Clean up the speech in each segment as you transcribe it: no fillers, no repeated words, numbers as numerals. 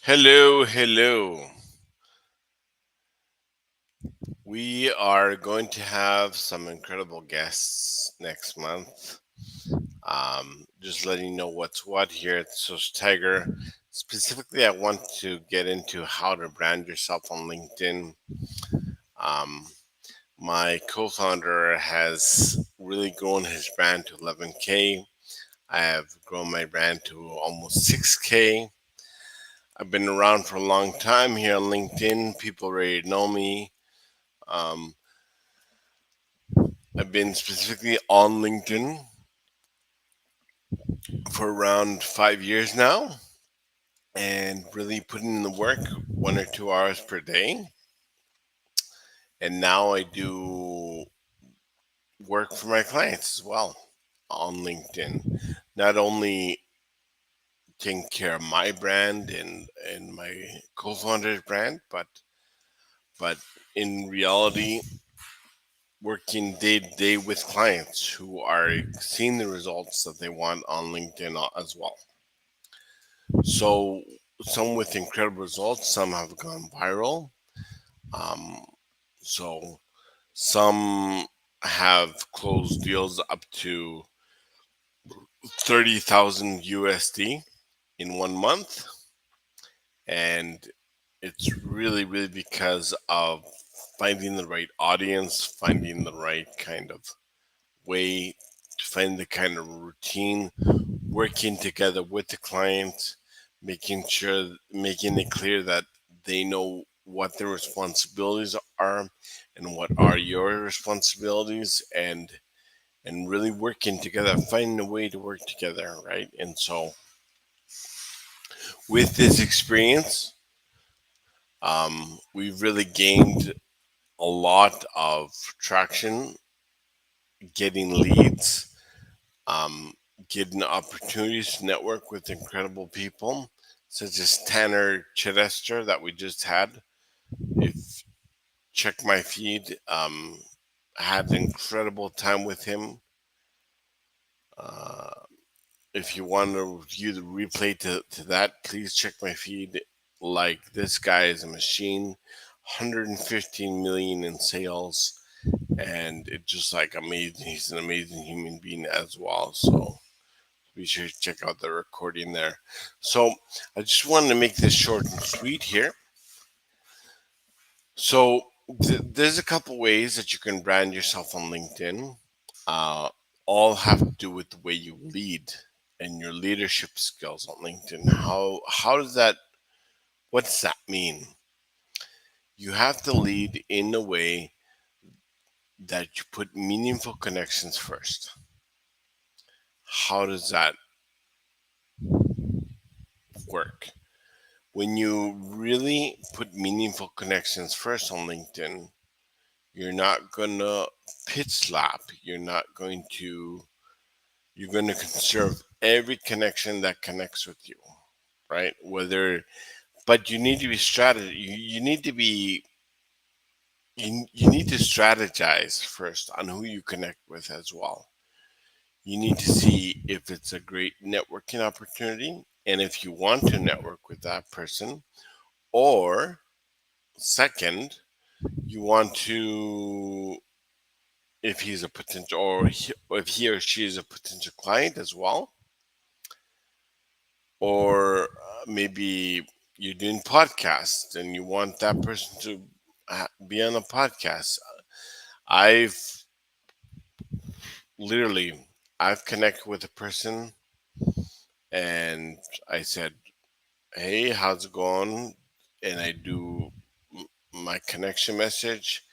Hello, hello. We are going to have some incredible guests next month. Just letting you know what's what here at Social Tiger. Specifically, I want to get into how to brand yourself on LinkedIn. Um, my co founder has really grown his brand to 11K. I have grown my brand to almost 6K. I've been around for a long time here on LinkedIn. People already know me. Um, I've been specifically on LinkedIn for around 5 years now and really putting in the work 1 or 2 hours per day. And now I do work for my clients as well on LinkedIn. Not only taking care of my brand and my co-founder's brand, but in reality working day to day with clients who are seeing the results that they want on LinkedIn as well. So some with incredible results, some have gone viral. Um, so some have closed deals up to 30,000 USD in 1 month, and it's really because of finding the right audience, finding the right kind of way to find the kind of routine, working together with the client, making it clear that they know what their responsibilities are and what are your responsibilities, and really working together, finding a way to work together, right? And so with this experience, we've really gained a lot of traction, getting leads, um, getting opportunities to network with incredible people, such as Tanner Chidester that we just had. If check my feed, I had an incredible time with him. Uh, if you want to view the replay to that, please check my feed. Like this guy is a machine, 115 million in sales, and it's just like amazing. He's an amazing human being as well. So be sure to check out the recording there. So I just wanted to make this short and sweet here. So there's a couple ways that you can brand yourself on LinkedIn. Uh, all have to do with the way you lead and your leadership skills on LinkedIn. How does that? What does that mean? You have to lead in a way that you put meaningful connections first. How does that work? When you really put meaningful connections first on LinkedIn, you're not going to pit slap. You're going to conserve every connection that connects with you, right? But you need to be you need to be, you need to strategize first on who you connect with as well. You need to see if it's a great networking opportunity and if you want to network with that person, or second, you want to, if he's a potential, or if he or she is a potential client as well, or maybe you're doing podcasts and you want that person to be on a podcast. I've literally, I've connected with a person and I said, "Hey, how's it going?" And I do my connection message,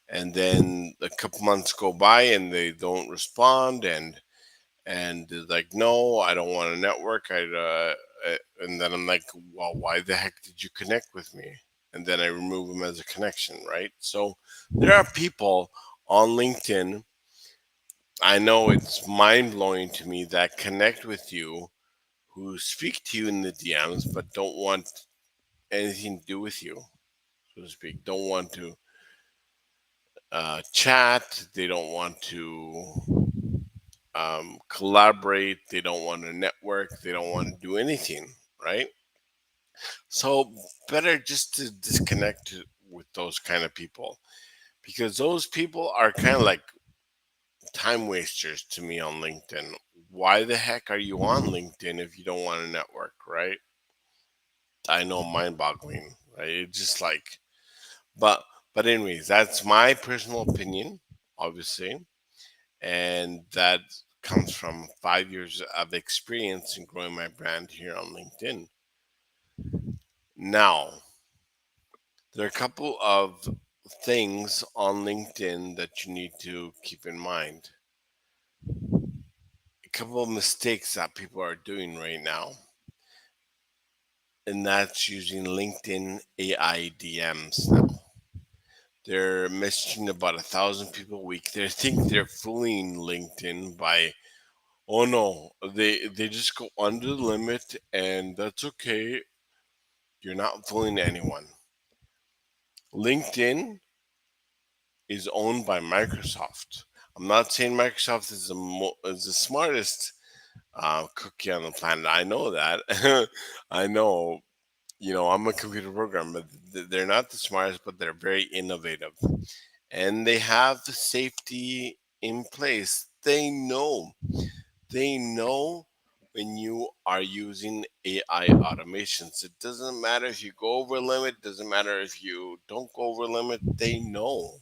and then a couple months go by and they don't respond, and they're like, "No, I don't want to network." And then I'm like, "Well, why the heck did you connect with me?" And then I remove them as a connection, right? So there are people on LinkedIn. I know it's mind blowing to me that connect with you, who speak to you in the DMs, but don't want anything to do with you, so to speak. Don't want to chat. They don't want to collaborate. They don't want to network. They don't want to do anything, right? So better just to disconnect with those kind of people, because those people are kind of like time wasters to me on LinkedIn. Why the heck are you on LinkedIn if you don't want to network, right? I know, mind boggling, right? It's just like, but anyways, that's my personal opinion, obviously, and that comes from 5 years of experience in growing my brand here on LinkedIn. Now, there are a couple of things on LinkedIn that you need to keep in mind. A couple of mistakes that people are doing right now, and that's using LinkedIn AI DMs now. They're messaging about 1,000 people a week. They think they're fooling LinkedIn by, oh no, they just go under the limit, and that's okay. You're not fooling anyone. LinkedIn is owned by Microsoft. I'm not saying Microsoft is is the smartest cookie on the planet. I know that. I know. I'm a computer programmer, but they're not the smartest, but they're very innovative, and they have the safety in place. They know when you are using AI automations. It doesn't matter if you go over limit, doesn't matter if you don't go over limit, they know.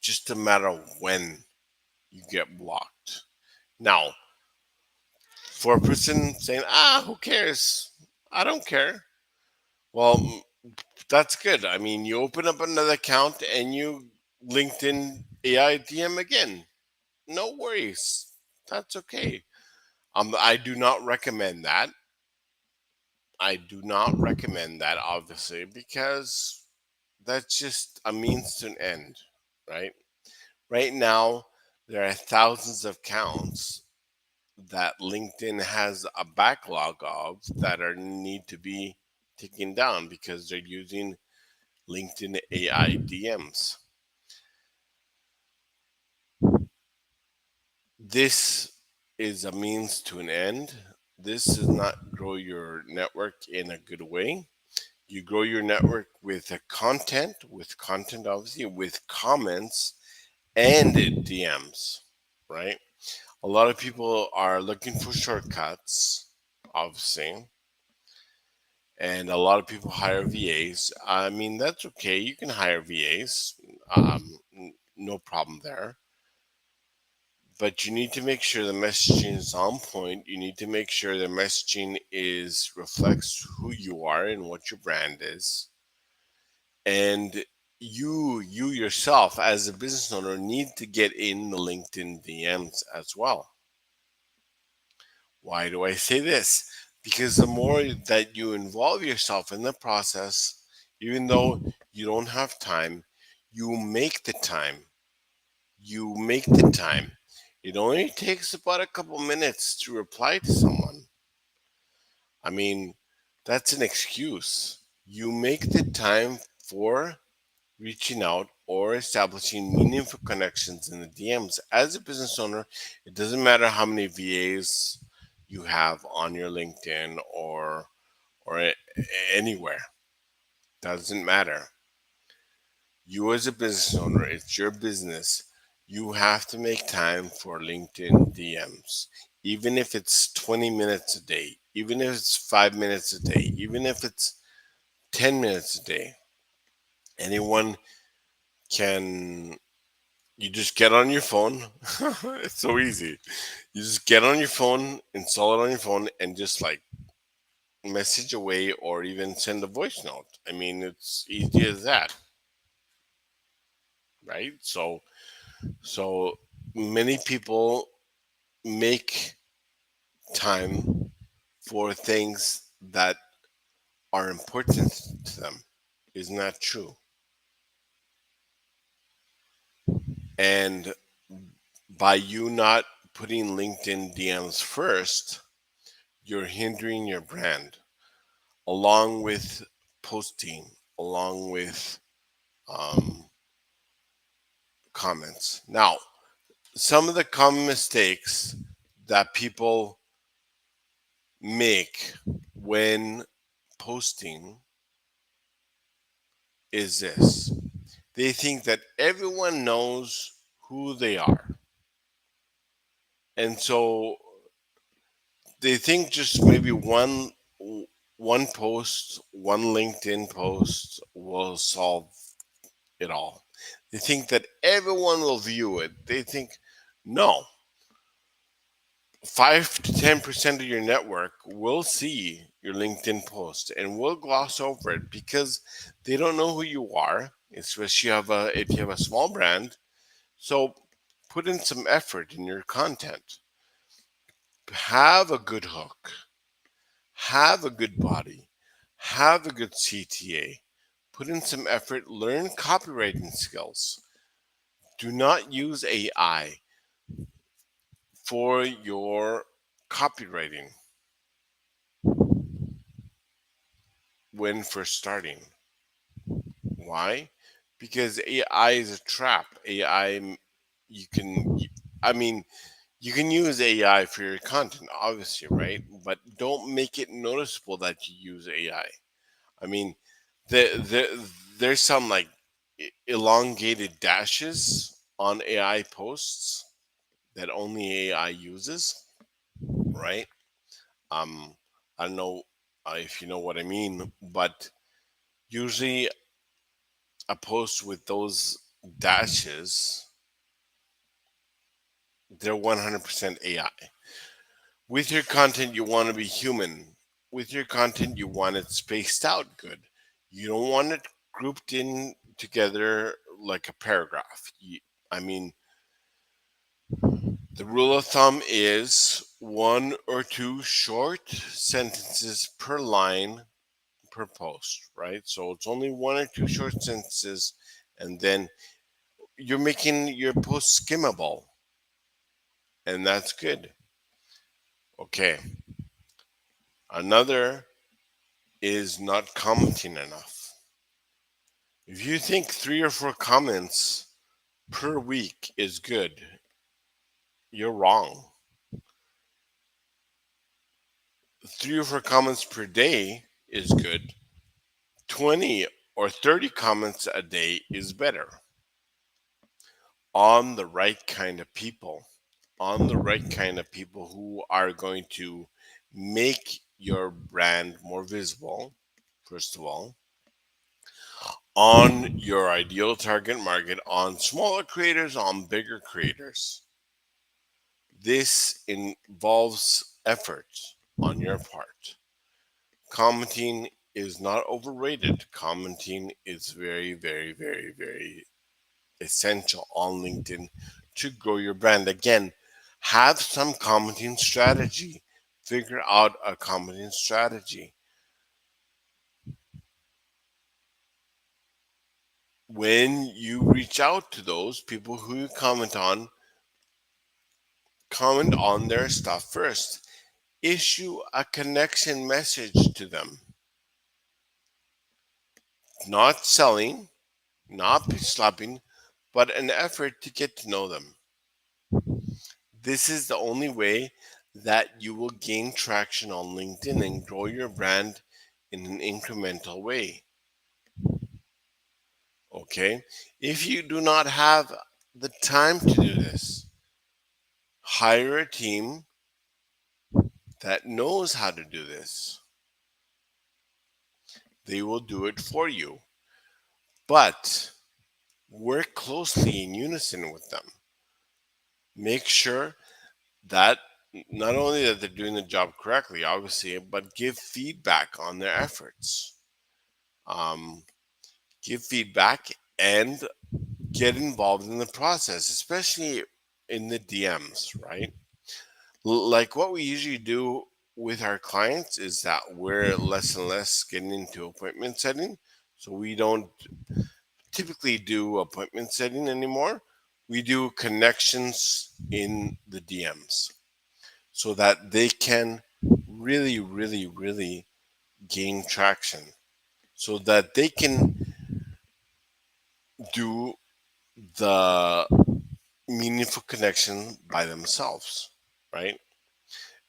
Just a matter of when you get blocked. Now, for a person saying, who cares? I don't care. Well, that's good. I mean, you open up another account and you LinkedIn AI DM again. No worries. That's okay. I do not recommend that. I do not recommend that, obviously, because that's just a means to an end, right? Right now, there are thousands of accounts that LinkedIn has a backlog of that are need to be taken down because they're using LinkedIn AI DMs. This is a means to an end. This does not grow your network in a good way. You grow your network with a content obviously, with comments and DMs, right? A lot of people are looking for shortcuts, obviously, and a lot of people hire VAs. I mean, that's okay. You can hire VAs, no problem there. But you need to make sure the messaging is on point. You need to make sure the messaging is reflects who you are and what your brand is. And you yourself as a business owner need to get in the LinkedIn DMs as well. Why do I say this? Because the more that you involve yourself in the process, even though you don't have time, you make the time. You make the time. It only takes about a couple minutes to reply to someone. I mean, that's an excuse. You make the time for reaching out or establishing meaningful connections in the DMs. As a business owner, it doesn't matter how many VAs you have on your LinkedIn or anywhere. Doesn't matter. You as a business owner, it's your business. You have to make time for LinkedIn DMs. Even if it's 20 minutes a day, even if it's 5 minutes a day, even if it's 10 minutes a day, anyone can. You just get on your phone. It's so easy. You just get on your phone, install it on your phone, and just like message away or even send a voice note. I mean, it's easy as that, right? So many people make time for things that are important to them. Isn't that true? And by you not putting LinkedIn DMs first, you're hindering your brand along with posting, along with um, comments. Now, some of the common mistakes that people make when posting is this: they think that everyone knows who they are. And so they think just maybe one post, one LinkedIn post will solve it all. They think that everyone will view it. They think no, 5 to 10% of your network will see your LinkedIn post and will gloss over it because they don't know who you are, especially if you have a small brand. So put in some effort in your content. Have a good hook, have a good body, have a good CTA. Put in some effort, learn copywriting skills. Do not use AI for your copywriting when first starting. Why? Because AI is a trap. You can, I mean, you can use AI for your content, obviously, right? But don't make it noticeable that you use AI. I mean, there's some like elongated dashes on AI posts that only AI uses, right? Um, I don't know if you know what I mean, but usually a post with those dashes, they're 100% AI. With your content, you want to be human. With your content, you want it spaced out good. You don't want it grouped in together like a paragraph. I mean, the rule of thumb is one or two short sentences per line per post, right? So it's only one or two short sentences, and then you're making your post skimmable, and that's good. Okay. Another is not commenting enough. If you think 3 or 4 comments per week is good, you're wrong. 3 or 4 comments per day is good. 20 or 30 comments a day is better. On the right kind of people, on the right kind of people who are going to make your brand more visible, first of all, on your ideal target market, on smaller creators, on bigger creators. This involves effort on your part. Commenting is not overrated. Commenting is very, very, very, very essential on LinkedIn to grow your brand. Again, have some commenting strategy. Figure out a commenting strategy. When you reach out to those people who you comment on their stuff first. Issue a connection message to them. Not selling, not pitch slapping, but an effort to get to know them. This is the only way that you will gain traction on LinkedIn and grow your brand in an incremental way. Okay? If you do not have the time to do this, hire a team that knows how to do this. They will do it for you. But work closely in unison with them. Make sure that not only that they're doing the job correctly, obviously, but give feedback on their efforts. Um, give feedback and get involved in the process, especially in the DMs, right? Like what we usually do with our clients is that we're less and less getting into appointment setting. So we don't typically do appointment setting anymore. We do connections in the DMs so that they can really, really, really gain traction, so that they can do the meaningful connection by themselves, right?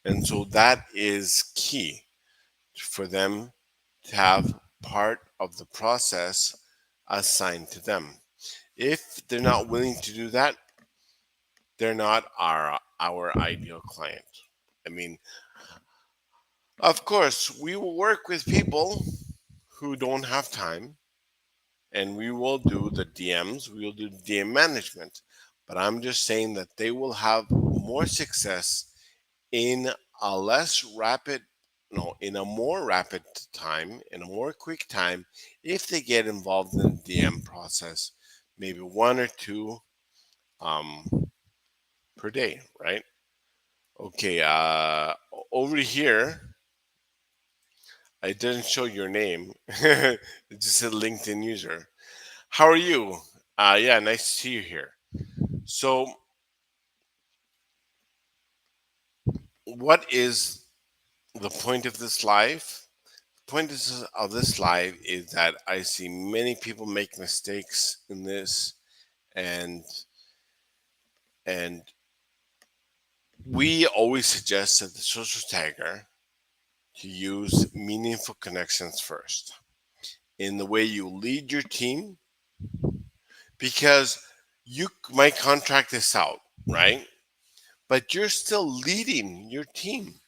And so that is key for them to have part of the process assigned to them. If they're not willing to do that, they're not our ideal client. I mean, of course, we will work with people who don't have time, and we will do the DMs, we will do DM management. But I'm just saying that they will have more success in a less rapid, no, in a more rapid time, in a more quick time, if they get involved in the DM process, maybe one or two um, per day, right? Okay, over here, I didn't show your name. It just said LinkedIn user. How are you? Yeah, nice to see you here. So, what is the point of this live? Point of this live is that I see many people make mistakes in this, and and we always suggest that the social tagger to use meaningful connections first in the way you lead your team, because you might contract this out, right? But you're still leading your team.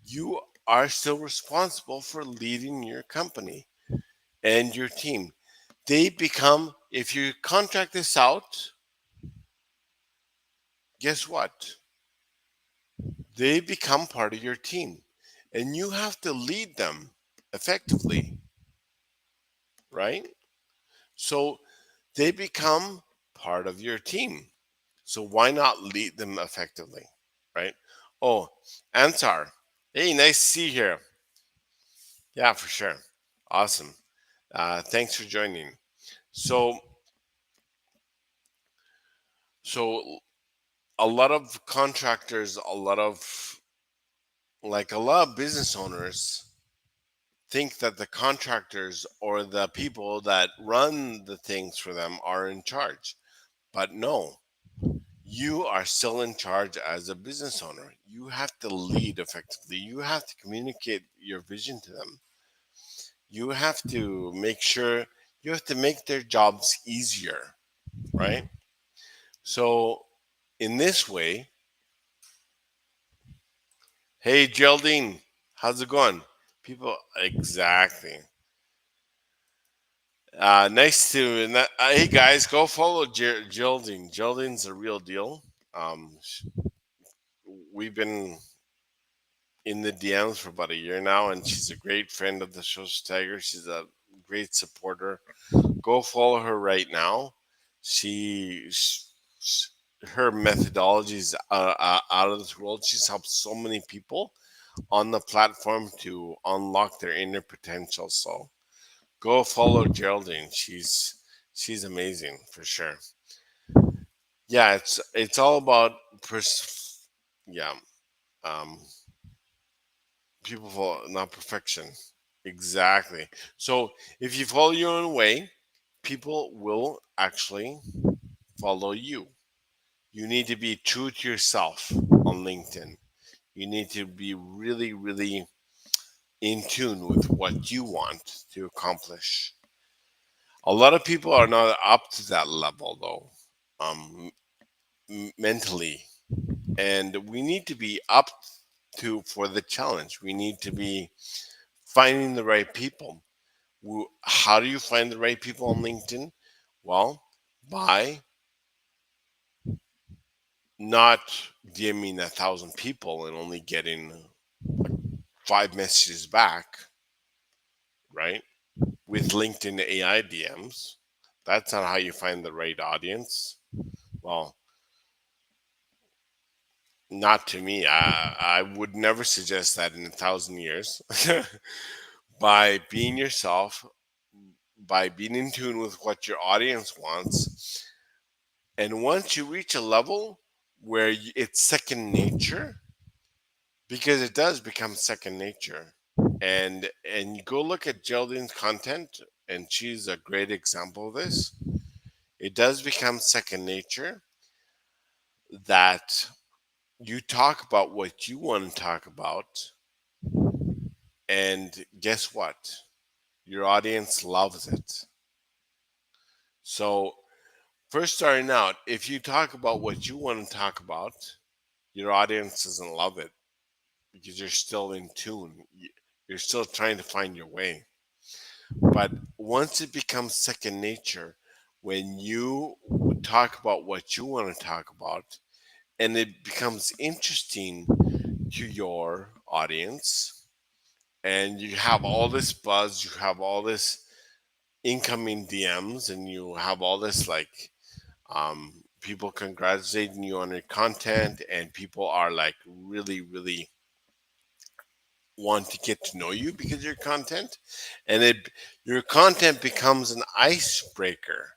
You are still responsible for leading your company and your team. They become, if you contract this out, guess what? They become part of your team, and you have to lead them effectively, right? So they become part of your team. So why not lead them effectively, right? Oh, Ansar. Hey, nice to see you here. Yeah, for sure. Awesome. Thanks for joining. So, so a lot of contractors, a lot of business owners think that the contractors or the people that run the things for them are in charge. But no, you are still in charge as a business owner. You have to lead effectively. You have to communicate your vision to them. You have to make sure you have to make their jobs easier, right? So, in this way, hey Geraldine, how's it going? People, exactly. Nice to, hey guys, go follow Geraldine. Geraldine's a real deal. We've been in the DMs for about a year now, and she's a great friend of the Social Tiger. She's a great supporter. Go follow her right now. She her methodology is out of this world. She's helped so many people on the platform to unlock their inner potential. So go follow Geraldine. She's amazing for sure. Yeah, it's all about yeah, um, people follow, not perfection. Exactly. So if you follow your own way, people will actually follow you. You need to be true to yourself on LinkedIn. You need to be really, really in tune with what you want to accomplish. A lot of people are not up to that level, though, mentally. And we need to be up to for the challenge. We need to be finding the right people. How do you find the right people on LinkedIn? Well, by not DMing 1,000 people and only getting 5 messages back, right? With LinkedIn AI DMs. That's not how you find the right audience. Well, not to me. I would never suggest that in 1,000 years. By being yourself, by being in tune with what your audience wants, and once you reach a level where it's second nature, because it does become second nature, and you go look at Geraldine's content, and she's a great example of this. It does become second nature that you talk about what you want to talk about, and guess what? Your audience loves it. So, first starting out, if you talk about what you want to talk about, your audience doesn't love it because you're still in tune. You're still trying to find your way. But once it becomes second nature, when you talk about what you want to talk about, and it becomes interesting to your audience, and you have all this buzz, you have all this incoming DMs, and you have all this like people congratulating you on your content, and people are like really, really want to get to know you because of your content, and your content becomes an icebreaker.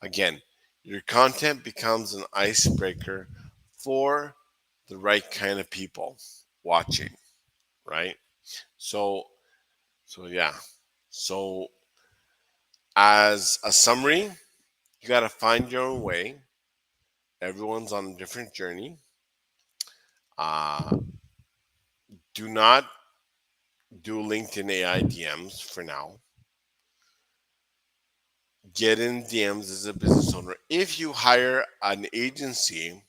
Again, your content becomes an icebreaker for the right kind of people watching, right? So, so yeah. So, as a summary, you got to find your own way. Everyone's on a different journey. Uh, do not do LinkedIn AI DMs for now. Get in DMs as a business owner. If you hire an agency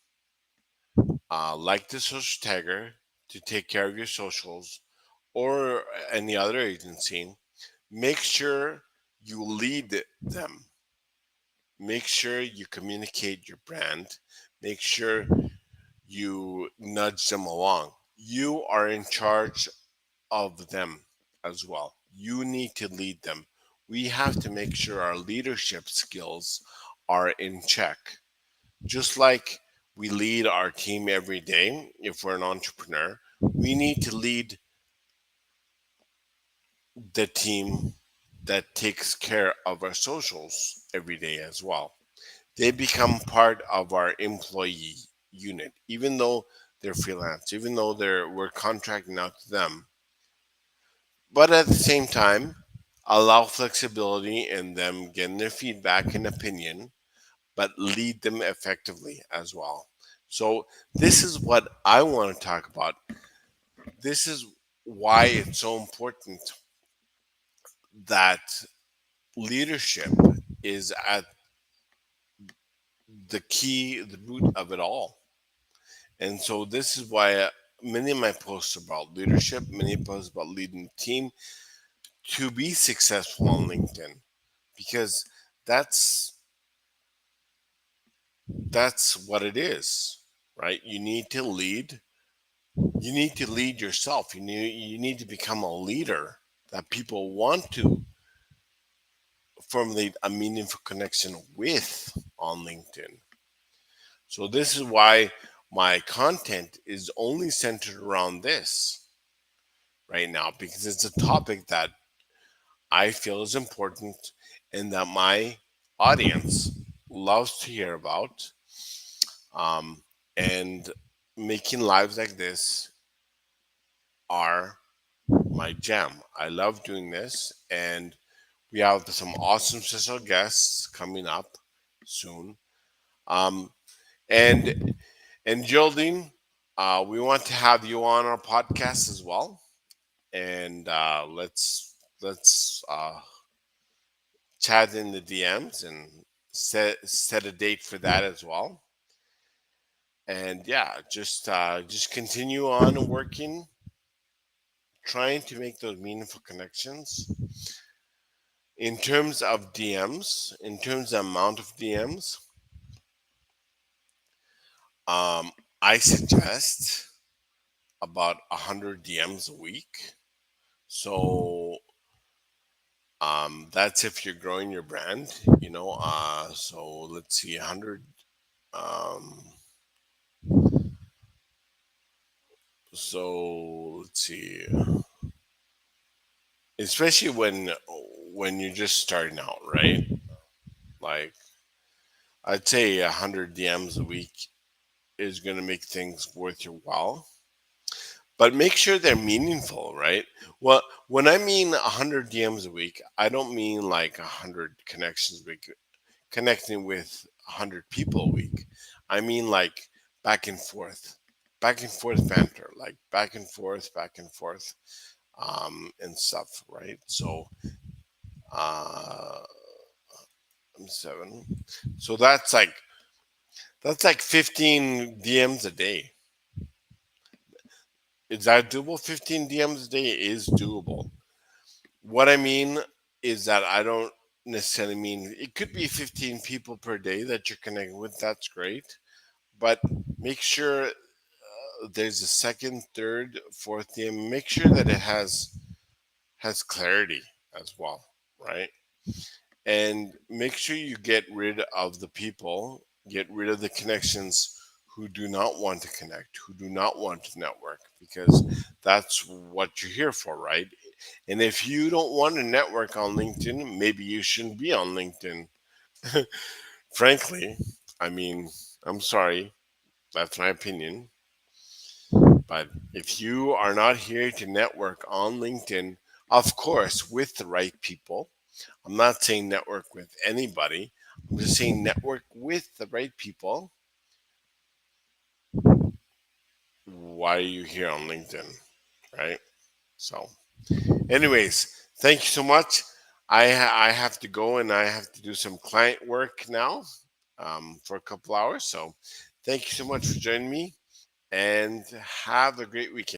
like the Social Tagger to take care of your socials or any other agency, make sure you lead them. Make sure you communicate your brand. Make sure you nudge them along. You are in charge of them as well. You need to lead them. We have to make sure our leadership skills are in check. Just like we lead our team every day, if we're an entrepreneur, we need to lead the team that takes care of our socials every day as well. They become part of our employee unit, even though they're freelance, even though we're contracting out to them. But at the same time, allow flexibility in them getting their feedback and opinion, but lead them effectively as well. So, this is what I want to talk about. This is why it's so important that leadership is at the key, the root of it all. And so, this is why many of my posts are about leadership, many posts about leading a team to be successful on LinkedIn, because that's that's what it is, right? You need to lead yourself. You need to become a leader that people want to formulate a meaningful connection with on LinkedIn. So this is why my content is only centered around this right now, because it's a topic that I feel is important and that my audience loves to hear about. Um, and making lives like this are my jam. I love doing this, and we have some awesome special guests coming up soon. Um, and Geraldine, we want to have you on our podcast as well, and let's chat in the DMs and set a date for that as well. And yeah, just continue on working, trying to make those meaningful connections. In terms of DMs, in terms of amount of DMs, um, I suggest about 100 DMs a week. So that's if you're growing your brand, So let's see, 100. Um, so let's see, especially when you're just starting out, right? Like I'd say 100 DMs a week is going to make things worth your while, but make sure they're meaningful, right? Well, when I mean 100 DMs a week, I don't mean like 100 connections a week, connecting with 100 people a week. I mean like back back and forth banter, like back and forth, and stuff, right? So, uh, I'm seven. So that's like 15 DMs a day. Is that doable? 15 DMs a day is doable. What I mean is that I don't necessarily mean it could be 15 people per day that you're connecting with. That's great. But make sure there's a second, third, fourth DM. Make sure that it has clarity as well, right? And make sure you get rid of the people, get rid of the connections who do not want to connect, who do not want to network, because that's what you're here for, right? And if you don't want to network on LinkedIn, maybe you shouldn't be on LinkedIn. Frankly, I mean, I'm sorry, that's my opinion. But if you are not here to network on LinkedIn, of course, with the right people, I'm not saying network with anybody, I'm just saying network with the right people. Why are you here on LinkedIn, right? So, anyways, thank you so much. I have to go and I have to do some client work now, for a couple hours. So, thank you so much for joining me and have a great weekend.